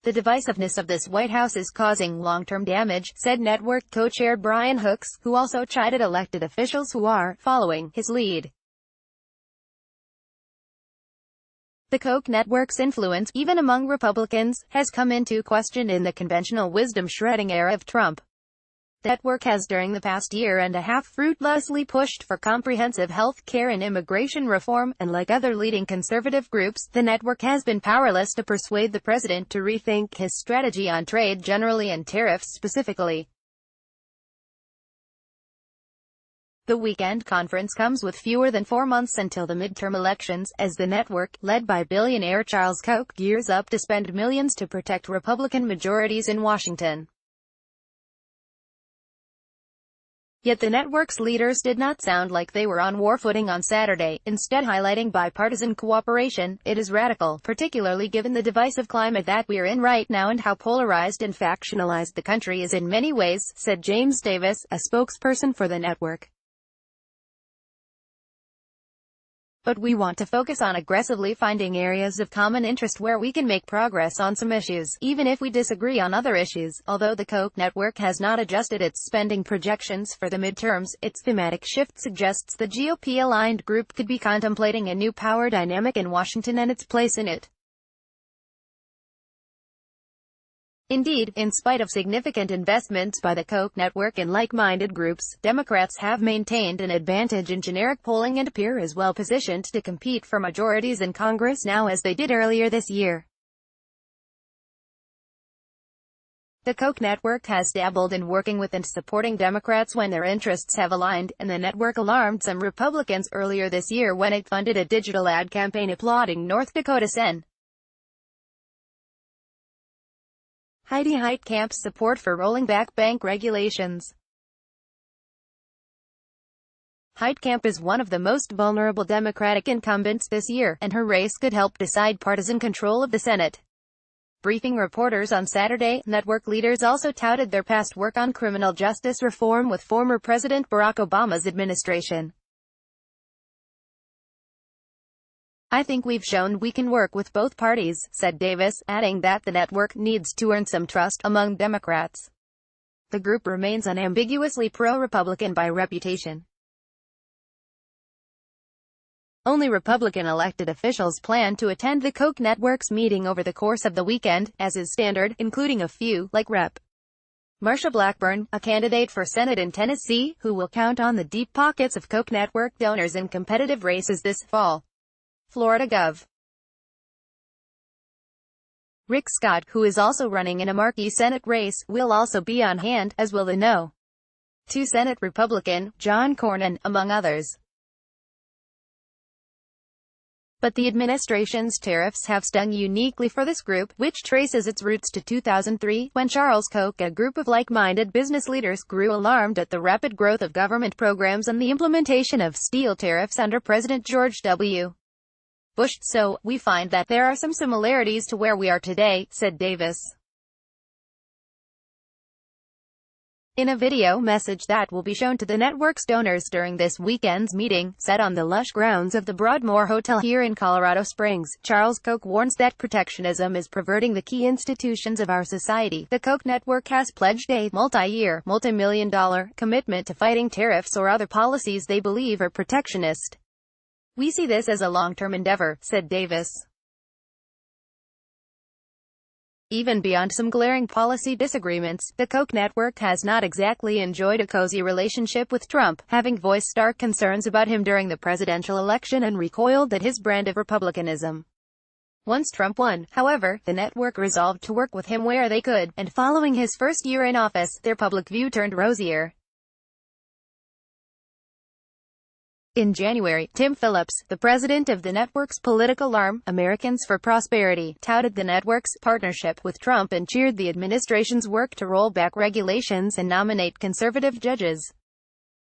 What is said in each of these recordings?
The divisiveness of this White House is causing long-term damage, said network co-chair Brian Hooks, who also chided elected officials who are following his lead. The Koch network's influence, even among Republicans, has come into question in the conventional wisdom-shredding era of Trump. The network has during the past year and a half fruitlessly pushed for comprehensive health care and immigration reform, and like other leading conservative groups, the network has been powerless to persuade the president to rethink his strategy on trade generally and tariffs specifically. The weekend conference comes with fewer than 4 months until the midterm elections, as the network, led by billionaire Charles Koch, gears up to spend millions to protect Republican majorities in Washington. Yet the network's leaders did not sound like they were on war footing on Saturday, instead highlighting bipartisan cooperation. It is radical, particularly given the divisive climate that we're in right now and how polarized and factionalized the country is in many ways, said James Davis, a spokesperson for the network. But we want to focus on aggressively finding areas of common interest where we can make progress on some issues, even if we disagree on other issues. Although the Koch network has not adjusted its spending projections for the midterms, its thematic shift suggests the GOP-aligned group could be contemplating a new power dynamic in Washington and its place in it. Indeed, in spite of significant investments by the Koch network in like-minded groups, Democrats have maintained an advantage in generic polling and appear as well positioned to compete for majorities in Congress now as they did earlier this year. The Koch network has dabbled in working with and supporting Democrats when their interests have aligned, and the network alarmed some Republicans earlier this year when it funded a digital ad campaign applauding North Dakota Sen. Heidi Heitkamp's support for rolling back bank regulations. Heitkamp is one of the most vulnerable Democratic incumbents this year, and her race could help decide partisan control of the Senate. Briefing reporters on Saturday, network leaders also touted their past work on criminal justice reform with former President Barack Obama's administration. "I think we've shown we can work with both parties," said Davis, adding that the network needs to earn some trust among Democrats. The group remains unambiguously pro-Republican by reputation. Only Republican elected officials plan to attend the Koch network's meeting over the course of the weekend, as is standard, including a few, like Rep. Marsha Blackburn, a candidate for Senate in Tennessee, who will count on the deep pockets of Koch network donors in competitive races this fall. Florida Gov. Rick Scott, who is also running in a marquee Senate race, will also be on hand, as will the No. 2 Senate Republican, John Cornyn, among others. But the administration's tariffs have stung uniquely for this group, which traces its roots to 2003, when Charles Koch, a group of like-minded business leaders, grew alarmed at the rapid growth of government programs and the implementation of steel tariffs under President George W. Bush. "So, we find that there are some similarities to where we are today," said Davis. In a video message that will be shown to the network's donors during this weekend's meeting, set on the lush grounds of the Broadmoor Hotel here in Colorado Springs, Charles Koch warns that protectionism is perverting the key institutions of our society. The Koch network has pledged a multi-year, multi-million-dollar commitment to fighting tariffs or other policies they believe are protectionist. "We see this as a long-term endeavor," said Davis. Even beyond some glaring policy disagreements, the Koch network has not exactly enjoyed a cozy relationship with Trump, having voiced stark concerns about him during the presidential election and recoiled at his brand of republicanism. Once Trump won, however, the network resolved to work with him where they could, and following his first year in office, their public view turned rosier. In January, Tim Phillips, the president of the network's political arm, Americans for Prosperity, touted the network's partnership with Trump and cheered the administration's work to roll back regulations and nominate conservative judges.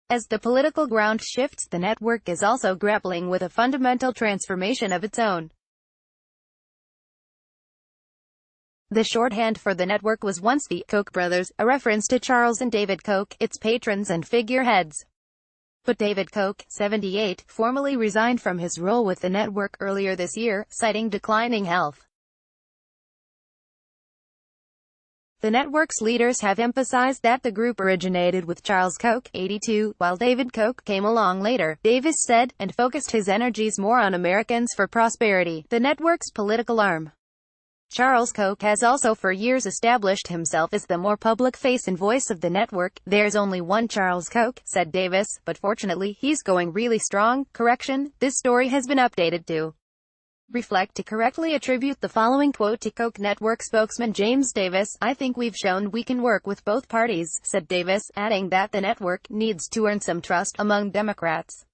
As the political ground shifts, the network is also grappling with a fundamental transformation of its own. The shorthand for the network was once the Koch brothers, a reference to Charles and David Koch, its patrons and figureheads. But David Koch, 78, formally resigned from his role with the network earlier this year, citing declining health. The network's leaders have emphasized that the group originated with Charles Koch, 82, while David Koch came along later, Davis said, and focused his energies more on Americans for Prosperity, the network's political arm. Charles Koch has also for years established himself as the more public face and voice of the network. "There's only one Charles Koch," said Davis, "but fortunately, he's going really strong." Correction, this story has been updated to reflect to correctly attribute the following quote to Koch network spokesman James Davis. "I think we've shown we can work with both parties," said Davis, adding that the network needs to earn some trust among Democrats.